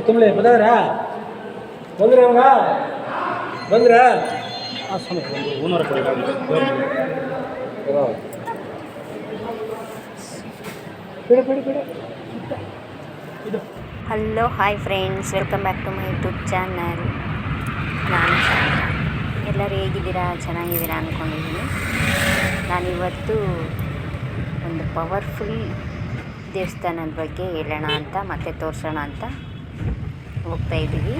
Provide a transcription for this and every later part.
ತುಂಬಳೆ ಬಂದ್ರಾ ಬಂದ್ರೆ ಅವಾಗ ಬಂದ್ರ ಆ ಸಮಯ ಒಂದು ಓನರ್ ಕೊಡಿ hello hi friends, welcome back to my YouTube channel. ನಾನು ಎಲ್ಲರೂ ಹೇಗಿದ್ದೀರಾ? ಚೆನ್ನಾಗಿದ್ದೀರಾ ಅಂದ್ಕೊಂಡಿದ್ದೀನಿ. ನಾನಿವತ್ತು ಒಂದು ಪವರ್ಫುಲ್ ದೇವಸ್ಥಾನದ ಬಗ್ಗೆ ಹೇಳೋಣ ಅಂತ ಮತ್ತೆ ತೋರಿಸೋಣ ಅಂತ ಹೋಗ್ತಾಯಿದ್ದೀವಿ.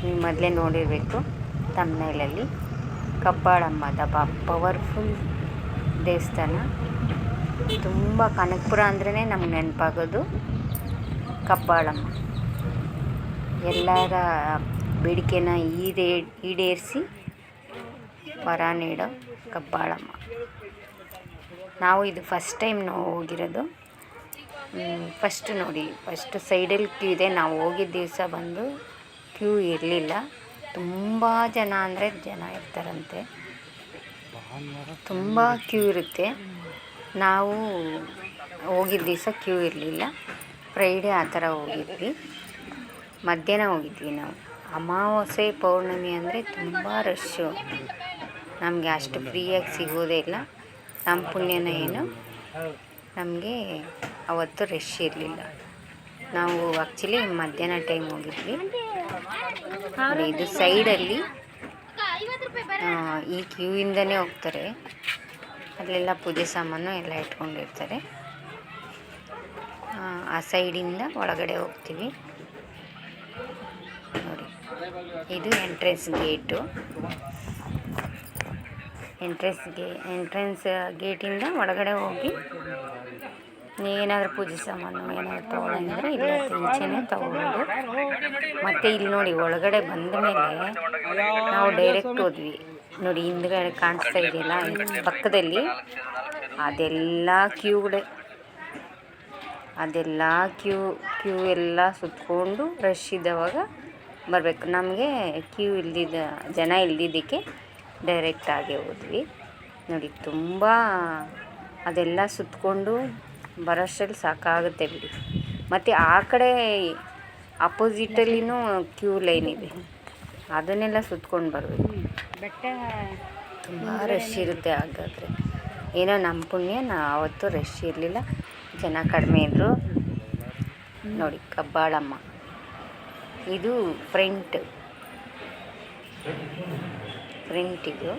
ನೀವು ಮೊದಲೇ ನೋಡಿರಬೇಕು ತಮ್ಮನೇಲಲ್ಲಿ. ಕಬ್ಬಾಳಮ್ಮದ ಪವರ್ಫುಲ್ ದೇವಸ್ಥಾನ. ತುಂಬ ಕನಕಪುರ ಅಂದ್ರೇ ನಮ್ಗೆ ನೆನಪಾಗೋದು ಕಬ್ಬಾಳಮ್ಮ. ಎಲ್ಲರ ಬೇಡಿಕೆನ ಈಡೇರಿಸಿ ವರ ನೀಡೋ ಕಬ್ಬಾಳಮ್ಮ. ನಾವು ಇದು ಫಸ್ಟ್ ಟೈಮ್ ಹೋಗಿರೋದು. ಫಸ್ಟ್ ನೋಡಿ, ಫಸ್ಟ್ ಸೈಡಲ್ಲಿ ಕ್ಯೂ ಇದೆ. ನಾವು ಹೋಗಿದ್ದ ದಿವಸ ಬಂದು ಕ್ಯೂ ಇರಲಿಲ್ಲ. ತುಂಬ ಜನ ಅಂದರೆ ಜನ ಇರ್ತಾರಂತೆ, ತುಂಬ ಕ್ಯೂ ಇರುತ್ತೆ. ನಾವು ಹೋಗಿದ್ದ ದಿವಸ ಕ್ಯೂ ಇರಲಿಲ್ಲ. ಫ್ರೈಡೇ ಆ ಥರ ಹೋಗಿದ್ವಿ. ಮಧ್ಯಾಹ್ನ ಹೋಗಿದ್ವಿ ನಾವು. ಅಮಾವಾಸ್ಯೆ ಪೌರ್ಣಮಿ ಅಂದರೆ ತುಂಬ ರಶ್ಶು. ನಮಗೆ ಅಷ್ಟು ಫ್ರೀಯಾಗಿ ಸಿಗೋದೇ ಇಲ್ಲ. ನಮ್ಮ ಪುಣ್ಯನ ಏನು, ನಮಗೆ ಅವತ್ತು ರಶ್ ಇರಲಿಲ್ಲ. ನಾವು ಆ್ಯಕ್ಚುಲಿ ಮಧ್ಯಾಹ್ನ ಟೈಮ್ ಹೋಗಿದ್ವಿ. ಇದು ಸೈಡಲ್ಲಿ ಈ ಕ್ಯೂಯಿಂದನೇ ಹೋಗ್ತಾರೆ. ಅಲ್ಲೆಲ್ಲ ಪೂಜೆ ಸಾಮಾನು ಎಲ್ಲ ಇಟ್ಕೊಂಡಿರ್ತಾರೆ. ಆ ಸೈಡಿಂದ ಒಳಗಡೆ ಹೋಗ್ತೀವಿ ನೋಡಿ. ಇದು ಎಂಟ್ರೆನ್ಸ್ ಗೇಟು. ಎಂಟ್ರೆನ್ಸ್ ಗೇಟಿಂದ ಒಳಗಡೆ ಹೋಗಿ ಏನಾದರೂ ಪೂಜೆ ಸಾಮಾನು ಏನಾದರೂ ತೊಗೊಳಂಗಿದ್ರೆ ಇಲ್ಲ ಈಚೆನೇ ತೊಗೊಬೋದು. ಮತ್ತು ಇಲ್ಲಿ ನೋಡಿ, ಒಳಗಡೆ ಬಂದ ಮೇಲೆ ನಾವು ಡೈರೆಕ್ಟ್ ಹೋದ್ವಿ ನೋಡಿ. ಹಿಂದ್ಗಡೆ ಕಾಣಿಸ್ತಾ ಇದೆಯಲ್ಲ ಪಕ್ಕದಲ್ಲಿ, ಅದೆಲ್ಲ ಕ್ಯೂಗಳೇ. ಅದೆಲ್ಲ ಕ್ಯೂ ಎಲ್ಲ ಸುತ್ತಕೊಂಡು ರಶ್ ಇದ್ದವಾಗ ಬರಬೇಕು. ನಮಗೆ ಕ್ಯೂ ಜನ ಇಲ್ದಿದ್ದಕ್ಕೆ ಡೈರೆಕ್ಟಾಗಿ ಹೋದ್ವಿ ನೋಡಿ. ತುಂಬ ಅದೆಲ್ಲ ಸುತ್ತಕೊಂಡು ಬರೋಷ್ಟರಲ್ಲಿ ಸಾಕಾಗುತ್ತೆ ಬಿಡಿ. ಮತ್ತು ಆ ಕಡೆ ಅಪೋಸಿಟಲ್ಲಿನೂ ಕ್ಯೂ ಲೈನ್ ಇದೆ, ಅದನ್ನೆಲ್ಲ ಸುತ್ಕೊಂಡು ಬರಬೇಕು. ತುಂಬ ರಶ್ ಇರುತ್ತೆ. ಹಾಗಾದರೆ ಏನೋ ನಮ್ಮ ಪುಣ್ಯ, ಆವತ್ತು ರಶ್ ಇರಲಿಲ್ಲ, ಜನ ಕಡಿಮೆ ಇದ್ದರು ನೋಡಿ. ಕಬ್ಬಾಳಮ್ಮ ಇದು ಫ್ರಂಟ್ ಇದು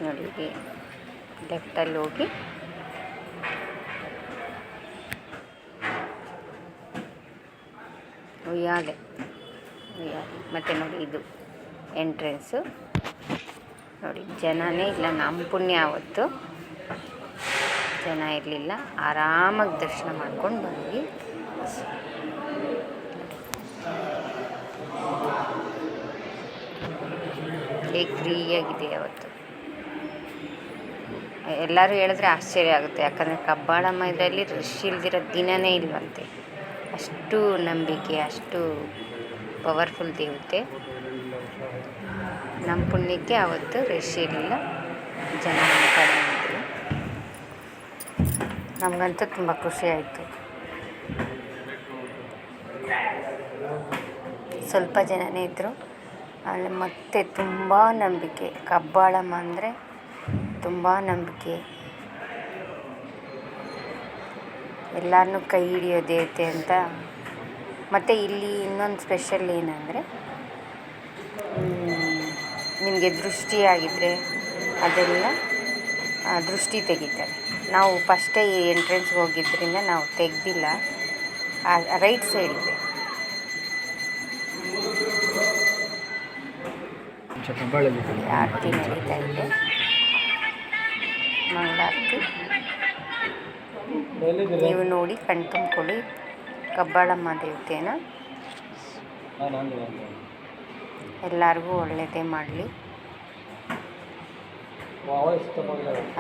ನೋಡಿ. ಲೆಫ್ಟಲ್ಲಿ ಹೋಗಿ ಉಯ್ಯಾಲೆ ಮತ್ತು ನೋಡಿ ಇದು ಎಂಟ್ರೆನ್ಸು ನೋಡಿ. ಜನನೇ ಇಲ್ಲ. ನಮ್ಮ ಪುಣ್ಯ ಆವತ್ತು ಜನ ಇರಲಿಲ್ಲ. ಆರಾಮಾಗಿ ದರ್ಶನ ಮಾಡ್ಕೊಂಡು ಬಂದ್ವಿ. ಹೇಗೆ ಫ್ರೀಯಾಗಿದೆ ಅವತ್ತು. ಎಲ್ಲರೂ ಹೇಳಿದ್ರೆ ಆಶ್ಚರ್ಯ ಆಗುತ್ತೆ. ಯಾಕಂದರೆ ಕಬ್ಬಾಳಮ್ಮ ಇದರಲ್ಲಿ ರಶ್ ಇಲ್ದಿರೋ ದಿನವೇ ಇಲ್ವಂತೆ. ಅಷ್ಟು ನಂಬಿಕೆ, ಅಷ್ಟು ಪವರ್ಫುಲ್ ದೇವತೆ. ನಮ್ಮ ಪುಣ್ಯಕ್ಕೆ ಆವತ್ತು ರಶ್ ಇರಲಿಲ್ಲ, ಜನ ಕಡಿಮೆ ಇದ್ದರು. ನಮಗಂತೂ ತುಂಬ ಖುಷಿ ಆಯಿತು. ಸ್ವಲ್ಪ ಜನನೇ ಇದ್ದರು ಅಲ್ಲಿ. ಮತ್ತೆ ತುಂಬ ನಂಬಿಕೆ. ಕಬ್ಬಾಳಮ್ಮ ಅಂದರೆ ತುಂಬ ನಂಬಿಕೆ. ಎಲ್ಲರನ್ನೂ ಕೈ ಹಿಡಿಯೋ ದೇವತೆ ಅಂತ. ಮತ್ತು ಇಲ್ಲಿ ಇನ್ನೊಂದು ಸ್ಪೆಷಲ್ ಏನಂದರೆ, ನಿಮಗೆ ದೃಷ್ಟಿಯಾಗಿದ್ದರೆ ಅದೆಲ್ಲ ದೃಷ್ಟಿ ತೆಗಿತಾರೆ. ನಾವು ಫಸ್ಟೇ ಈ ಎಂಟ್ರೆನ್ಸ್ಗೆ ಹೋಗಿದ್ದರಿಂದ ನಾವು ತೆಗೆದಿಲ್ಲ. ರೈಟ್ ಸೈಡ್ ಇದೆ. ಆರತಿ ನಡೀತಾ ಇದೆ, ಮಂಗಳಾರತಿ. ನೀವು ನೋಡಿ ಕಣ್ ತುಂಬಿಕೊಳ್ಳಿ ಕಬ್ಬಾಳಮ್ಮ ದೇವತೆನ. ಎಲ್ಲರಿಗೂ ಒಳ್ಳೆಯದೇ ಮಾಡಲಿ.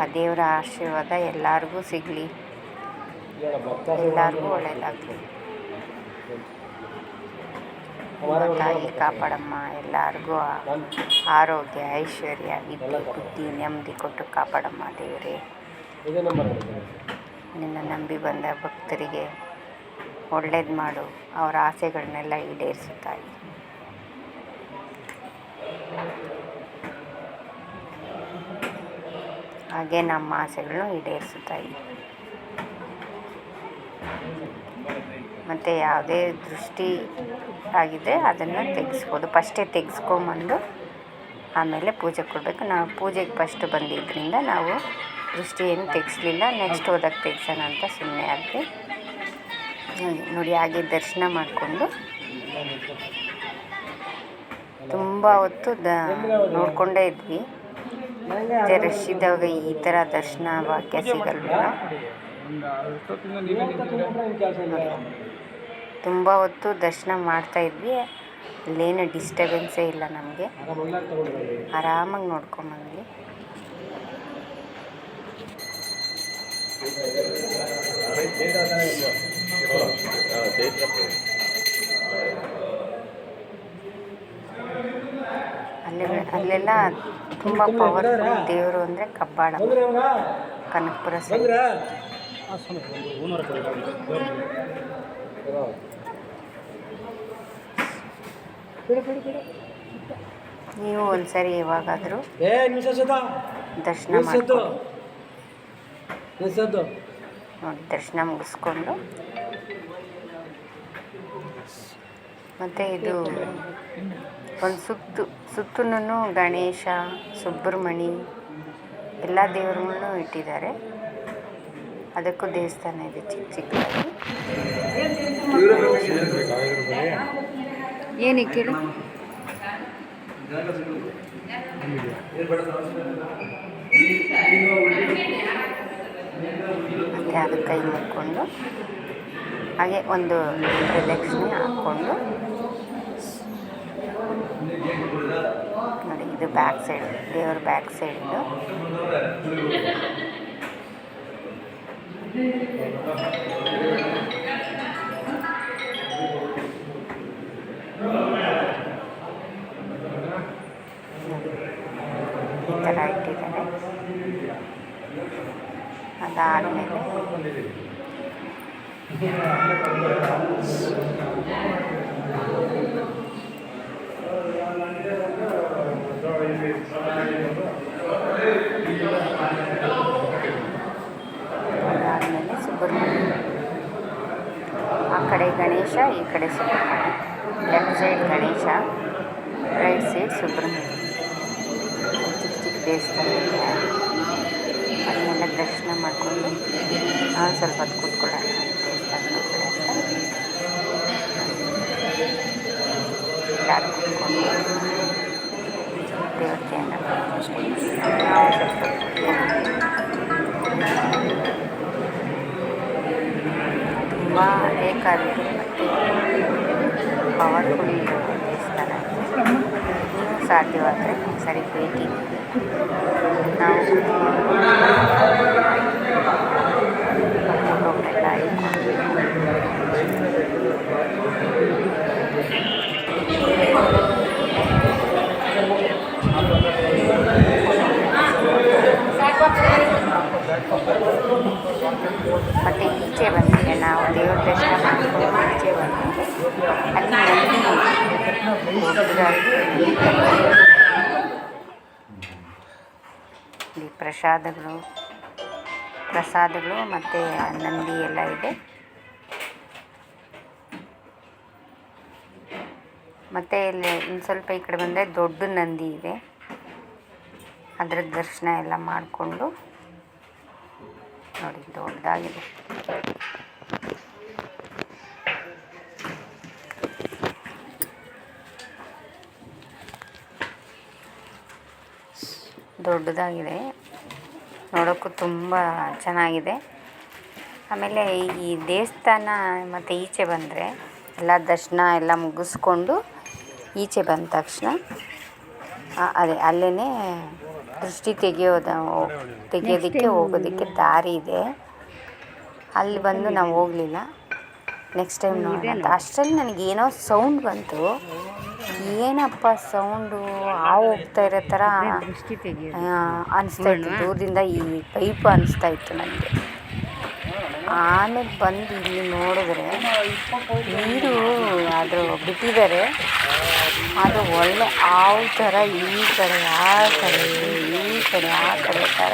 ಆ ದೇವರ ಆಶೀರ್ವಾದ ಎಲ್ಲರಿಗೂ ಸಿಗಲಿ, ಎಲ್ಲರಿಗೂ ಒಳ್ಳೆಯದಾಗಲಿ. ತಾಯಿ ಕಾಪಾಡಮ್ಮ, ಎಲ್ಲರಿಗೂ ಆರೋಗ್ಯ, ಐಶ್ವರ್ಯ, ವಿದ್ಯೆ, ಬುದ್ಧಿ, ನೆಮ್ಮದಿ ಕೊಟ್ಟು ಕಾಪಾಡಮ್ಮ ದೇವರೇ. ನಿನ್ನ ನಂಬಿ ಬಂದ ಭಕ್ತರಿಗೆ ಒಳ್ಳೇದು ಮಾಡು, ಅವರ ಆಸೆಗಳನ್ನೆಲ್ಲ ಈಡೇರಿಸು ತಾಯಿ. ಹಾಗೆ ನಮ್ಮ ಆಸೆಗಳನ್ನು ಈಡೇರಿಸು ತಾಯಿ. ಮತ್ತು ಯಾವುದೇ ದೃಷ್ಟಿ ಆಗಿದೆ ಅದನ್ನು ತೆಗೆಸ್ಬೋದು. ಫಸ್ಟೇ ತೆಗೆಸ್ಕೊಂಬಂದು ಆಮೇಲೆ ಪೂಜೆ ಕೊಡಬೇಕು. ನಾವು ಪೂಜೆಗೆ ಫಸ್ಟ್ ಬಂದಿದ್ದರಿಂದ ನಾವು ದೃಷ್ಟಿ ಏನು ತೆಗೆಸ್ಲಿಲ್ಲ. ನೆಕ್ಸ್ಟ್ ಹೋದಾಗ ತೆಗ್ಸೋಣ ಅಂತ ಸುಮ್ಮನೆ ಆದ್ವಿ. ನೋಡಿ, ಹಾಗೆ ದರ್ಶನ ಮಾಡಿಕೊಂಡು ತುಂಬ ಹೊತ್ತು ನೋಡಿಕೊಂಡೇ ಇದ್ವಿ. ಮತ್ತು ರಶ್ ಇದ್ದಾಗ ಈ ಥರ ದರ್ಶನ ಭಾಗ್ಯ ಸಿಗಲ್ವಲ್ಲ. ತುಂಬ ಹೊತ್ತು ದರ್ಶನ ಮಾಡ್ತಾಯಿದ್ವಿ. ಅಲ್ಲೇನು ಡಿಸ್ಟರ್ಬೆನ್ಸೇ ಇಲ್ಲ ನಮಗೆ, ಆರಾಮಾಗಿ ನೋಡ್ಕೊಂಬಂದ್ವಿ. ಅಲ್ಲೆಲ್ಲ ತುಂಬ ಪವರ್ಫುಲ್ ದೇವರು ಅಂದರೆ ಕಬ್ಬಾಳಮ್ಮ, ಕನಕಪುರ ಸೈಡ್. ನೀವು ಒಂದ್ಸರಿ ಯಾವಾಗಾದರೂ ದರ್ಶನ ಮಾಡ್ಕೊಂಡು ನೋಡಿ, ದರ್ಶನ ಮುಗಿಸ್ಕೊಂಡು ಮತ್ತು ಇದು ಒಂದು ಸುತ್ತಲೂ ಗಣೇಶ, ಸುಬ್ರಹ್ಮಣಿ ಎಲ್ಲ ದೇವರುಗಳನ್ನು ಇಟ್ಟಿದ್ದಾರೆ. ಅದಕ್ಕೂ ದೇವಸ್ಥಾನ ಇದೆ ಚಿಕ್ಕ ಚಿಕ್ಕದಾಗಿ. ಏನಕ್ಕೆ ಹೇಳಿ? ಮತ್ತು ಅದು ಕೈ ಮುಕ್ಕೊಂಡು ಹಾಗೆ ಒಂದು ಪ್ರದಕ್ಷಿಣೆ ಹಾಕ್ಕೊಂಡು ನೋಡಿ, ಇದು ಬ್ಯಾಕ್ ಸೈಡ್, ದೇವ್ರ ಬ್ಯಾಕ್ ಸೈಡ್ ಇದು. ಈ ಥರ ಇಟ್ಟಿದ್ದಾರೆ. ಅದಾದಮೇಲೆ ಸುಬ್ರಹ್ಮಣ್ಯ, ಆ ಕಡೆ ಗಣೇಶ, ಈ ಕಡೆ Subrahmanya. Left side Ganesha, right side Subrahmanya. ಚಿಕ್ಕ ಚಿಕ್ಕ ದೇವಸ್ಥಾನ ಇದೆ. ಅದನ್ನೆಲ್ಲ ದರ್ಶನ ಮಾಡಿಕೊಂಡು ನಾವು ಸ್ವಲ್ಪ ಹೊತ್ತು ಕೂತ್ಕೊಳ್ಳೋಣ ದೇವಸ್ಥಾನದ ಕಡೆ ಅಂತ ಎಲ್ಲರೂ ಕೂತ್ಕೊಂಡು ದೇವತೆಯನ್ನು ನಾವು ಸ್ವಲ್ಪ ತುಂಬ ಹಳೇ ಕಾಲದ್ದು ಮತ್ತು ಪವರ್ಫುಲ್ ದೇವಸ್ಥಾನ. ನೀವು ಸಾಧ್ಯವಾದರೆ ಸರಿ ಭೇಟಿ ನೀಡಿ. ನಾವು ಫೋಟೋಗಳೆಲ್ಲ ಮತ್ತು ಈಚೆ ಬಂದರೆ ನಾವು ದೇವ್ರ ದರ್ಶನ ಮಾಡಿಕೊಂಡು ಈಚೆ ಬಂದರೆ ಅಲ್ಲಿ ಇಲ್ಲಿ ಪ್ರಸಾದಗಳು ಮತ್ತು ನಂದಿ ಎಲ್ಲ ಇದೆ. ಮತ್ತು ಇಲ್ಲಿ ಇನ್ನು ಸ್ವಲ್ಪ ಈ ಕಡೆ ಬಂದರೆ ದೊಡ್ಡ ನಂದಿ ಇದೆ. ಅದರ ದರ್ಶನ ಎಲ್ಲ ಮಾಡಿಕೊಂಡು ನೋಡಿ, ದೊಡ್ಡದಾಗಿದೆ. ದೊಡ್ಡದಾಗಿದೆ, ನೋಡೋಕ್ಕೂ ತುಂಬ ಚೆನ್ನಾಗಿದೆ. ಆಮೇಲೆ ಈ ದೇವಸ್ಥಾನ ಮತ್ತು ಈಚೆ ಬಂದರೆ ಎಲ್ಲ ದರ್ಶನ ಎಲ್ಲ ಮುಗಿಸ್ಕೊಂಡು ಈಚೆ ಬಂದ ತಕ್ಷಣ ಅದೇ ಅಲ್ಲೇ ದೃಷ್ಟಿ ತೆಗೆಯೋದಕ್ಕೆ ಹೋಗೋದಕ್ಕೆ ದಾರಿ ಇದೆ. ಅಲ್ಲಿ ಬಂದು ನಾವು ಹೋಗಲಿಲ್ಲ, ನೆಕ್ಸ್ಟ್ ಟೈಮ್ ನೋಡೋಣ ಅಂತ. ಅಷ್ಟರಲ್ಲಿ ನನಗೇನೋ ಸೌಂಡ್ ಬಂತು. ಏನಪ್ಪ ಸೌಂಡು, ಹಾವು ಹೋಗ್ತಾ ಇರೋ ಥರ ಅನಿಸ್ತಾ ಇತ್ತು ದೂರದಿಂದ. ಈ ಪೈಪ್ ಅನಿಸ್ತಾ ಇತ್ತು ನನಗೆ. ಆಮೇಲೆ ಬಂದು ಇಲ್ಲಿ ನೋಡಿದ್ರೆ ನೀರು ಅದು ಬಿಟ್ಟಿದ್ದಾರೆ. ಅದು ಒಳ್ಳೆ ಹಾವು ಥರ ಈ ಕಡೆ ಆ ಕಡೆ ಈ ಕಡೆ ಆ ಕಡೆ ಥರ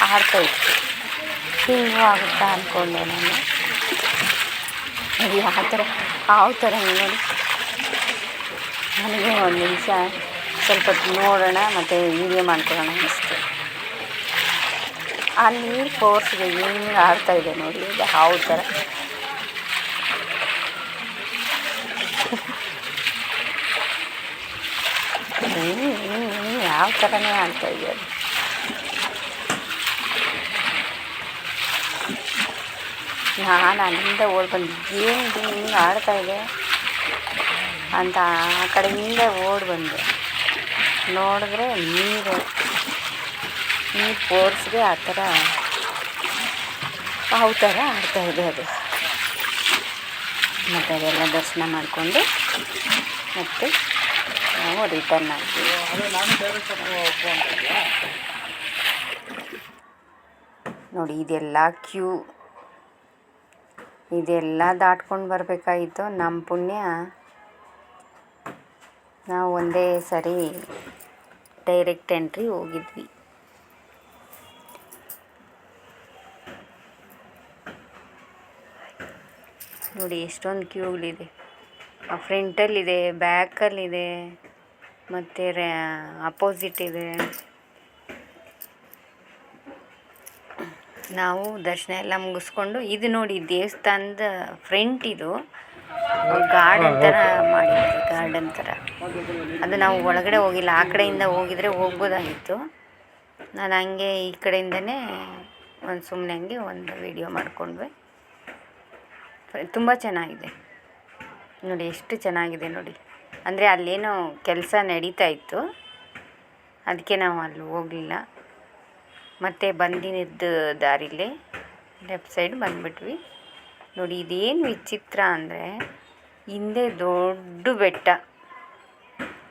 ಆಡ್ತಾ ಇತ್ತು. ಹಿಂಗೂ ಆಗುತ್ತಾ ಅಂದ್ಕೊಂಡೆ ನಾನು. ಅದು ಯಾವ ಥರ ಹಾವು ಥರ ನೋಡಿ. ನನಗೆ ಒಂದು ನಿಮಿಷ ಸ್ವಲ್ಪ ನೋಡೋಣ ಮತ್ತು ವೀಡಿಯೋ ಮಾಡ್ಕೊಳ್ಳೋಣ ಅನಿಸ್ತು. ಆ ನೀರು ಫೋರ್ಸ್ಗೆ ಹಿಂಗೆ ಆಡ್ತಾಯಿದೆ ನೋಡಿ, ಇದು ಹಾವು ಥರ. ಯಾವ ಥರನೇ ಆಡ್ತಾಯಿದೆ ಅದು. ನಾನು ಅಲ್ಲಿಂದ ಓಡಿ ಬಂದು ಏನು ಹಿಂಗೆ ಆಡ್ತಾಯಿದೆ ಅಂತ ಆ ಕಡೆಯಿಂದ ಓಡಿ ಬಂದೆ. ನೋಡಿದ್ರೆ ನೀರು ಫೋರ್ಸ್ಗೆ ಆ ಥರ ಹಾವು ಥರ ಆಡ್ತಾಯಿದೆ ಅದು. ಮತ್ತು ಅದೆಲ್ಲ ದರ್ಶನ ಮಾಡಿಕೊಂಡು ಮತ್ತು ನಾವು ರಿಟರ್ನ್ ಆಗ್ತೀವಿ. ನೋಡಿ ಇದೆಲ್ಲ ಕ್ಯೂ, ಇದೆಲ್ಲ ದಾಟ್ಕೊಂಡು ಬರಬೇಕಾಗಿತ್ತು. ನಮ್ಮ ಪುಣ್ಯ ನಾವು ಒಂದೇ ಸರಿ ಡೈರೆಕ್ಟ್ ಎಂಟ್ರಿ ಹೋಗಿದ್ವಿ. ನೋಡಿ ಎಷ್ಟೊಂದು ಕ್ಯೂಗಳಿದೆ. ಫ್ರಂಟಲ್ಲಿದೆ, ಬ್ಯಾಕಲ್ಲಿದೆ, ಮತ್ತು ಅಪೋಸಿಟ್ ಇದೆ. ನಾವು ದರ್ಶನ ಎಲ್ಲ ಮುಗಿಸ್ಕೊಂಡು, ಇದು ನೋಡಿ ದೇವಸ್ಥಾನದ ಫ್ರಂಟ್, ಇದು ಗಾರ್ಡನ್ ಥರ ಮಾಡಿದ್ದಾರೆ, ಗಾರ್ಡನ್ ಥರ. ಅದು ನಾವು ಒಳಗಡೆ ಹೋಗಿಲ್ಲ, ಆ ಕಡೆಯಿಂದ ಹೋಗಿದ್ರೆ ಹೋಗ್ಬೋದಾಗಿತ್ತು. ನಾನು ಹಂಗೆ ಈ ಕಡೆಯಿಂದನೇ ಒಂದು ಸುಮ್ಮನೆ ಹಂಗೆ ಒಂದು ವಿಡಿಯೋ ಮಾಡಿಕೊಂಡ್ವಿ. ತುಂಬ ಚೆನ್ನಾಗಿದೆ ನೋಡಿ, ಎಷ್ಟು ಚೆನ್ನಾಗಿದೆ ನೋಡಿ. ಅಂದರೆ ಅಲ್ಲೇನೋ ಕೆಲಸ ನಡೀತಾ ಇತ್ತು, ಅದಕ್ಕೆ ನಾವು ಅಲ್ಲಿ ಹೋಗಲಿಲ್ಲ. ಮತ್ತು ಬಂದಿದ್ದು ದಾರಿಲೇ ಲೆಫ್ಟ್ ಸೈಡ್ ಬಂದುಬಿಟ್ವಿ. ನೋಡಿ ಇದೇನು ವಿಚಿತ್ರ ಅಂದರೆ, ಹಿಂದೆ ದೊಡ್ಡ ಬೆಟ್ಟ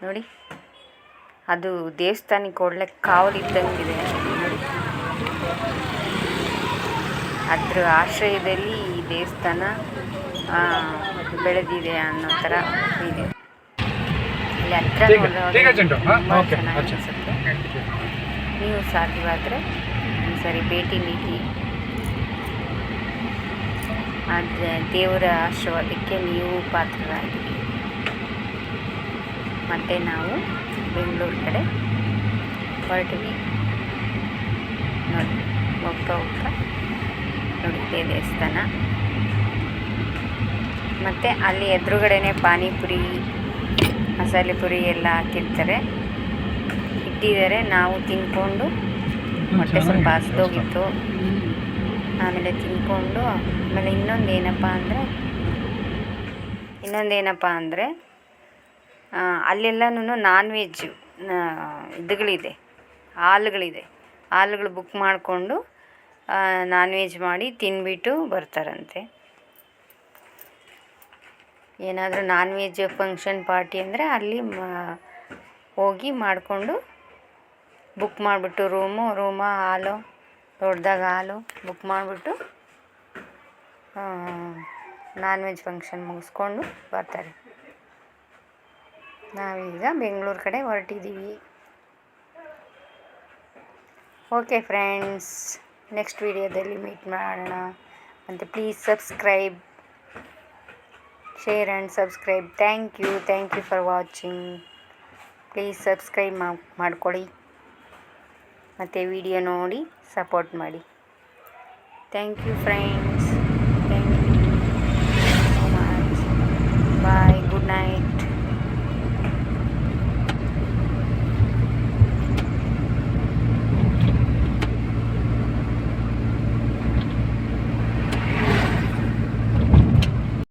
ನೋಡಿ, ಅದು ದೇವಸ್ಥಾನಕ್ಕೆ ಒಳ್ಳೆ ಕಾವಲಿದ್ದಂಗಿದೆ ನೋಡಿ. ಅದ್ರ ಆಶ್ರಯದಲ್ಲಿ ಈ ದೇವಸ್ಥಾನ ಬೆಳೆದಿದೆ ಅನ್ನೋ ಥರ ಇದೆ. ಇಲ್ಲಿ ಹತ್ರ ತುಂಬ ಚೆನ್ನಾಗಿ ಅನಿಸುತ್ತೆ. ನೀವು ಸಾಧ್ಯವಾದರೆ ಒಂದ್ಸರಿ ಭೇಟಿ ನೀಡಿ. ಆದರೆ ದೇವರ ಆಶೀರ್ವಾದಕ್ಕೆ ನೀವು ಪಾತ್ರರಾಗಿರಿ. ಮತ್ತು ನಾವು ಬೆಂಗಳೂರು ಕಡೆ ಹೊರಟ್ವಿ. ನೋಡಿ ಹೋಗ್ತಾ ನೋಡಿ ಇದೇ ದೇವಸ್ಥಾನ. ಮತ್ತು ಅಲ್ಲಿ ಎದುರುಗಡೆನೇ ಪಾನಿಪುರಿ, ಮಸಾಲೆ ಪುರಿ ಎಲ್ಲ ಹಾಕಿರ್ತಾರೆ, ಇಟ್ಟಿದ್ದಾರೆ. ನಾವು ತಿಂದ್ಕೊಂಡು, ಹೊಟ್ಟೆ ಸ್ವಲ್ಪ ಹಸ್ದೋಗಿತ್ತು, ಆಮೇಲೆ ತಿಂದ್ಕೊಂಡು, ಆಮೇಲೆ ಇನ್ನೊಂದೇನಪ್ಪ ಅಂದರೆ ಅಲ್ಲೆಲ್ಲನೂ ನಾನ್ ವೆಜ್ಜು ಇದುಗಳಿದೆ, ಹಾಲುಗಳು ಬುಕ್ ಮಾಡಿಕೊಂಡು ನಾನ್ ವೆಜ್ ಮಾಡಿ ತಿಂದ್ಬಿಟ್ಟು ಬರ್ತಾರಂತೆ. ಏನಾದರೂ ನಾನ್ ವೆಜ್ ಫಂಕ್ಷನ್ ಪಾರ್ಟಿ ಅಂದರೆ ಅಲ್ಲಿ ಹೋಗಿ ಮಾಡಿಕೊಂಡು ಬುಕ್ ಮಾಡಿಬಿಟ್ಟು ರೂಮ ಹಾಲು, ದೊಡ್ಡದಾಗ ಹಾಲು ಬುಕ್ ಮಾಡಿಬಿಟ್ಟು ನಾನ್ ವೆಜ್ ಫಂಕ್ಷನ್ ಮುಗಿಸ್ಕೊಂಡು ಬರ್ತಾರೆ. ನಾವೀಗ ಬೆಂಗಳೂರು ಕಡೆ ಹೊರಟಿದ್ದೀವಿ. ಓಕೆ ಫ್ರೆಂಡ್ಸ್, ನೆಕ್ಸ್ಟ್ ವಿಡಿಯೋದಲ್ಲಿ ಮೀಟ್ ಮಾಡೋಣ. ಮತ್ತು please subscribe, share and subscribe. Thank you for watching. Please subscribe ಮಾಡ್ಕೊಳ್ಳಿ ಮತ್ತು ವಿಡಿಯೋ ನೋಡಿ ಸಪೋರ್ಟ್ ಮಾಡಿ. Thank you friends.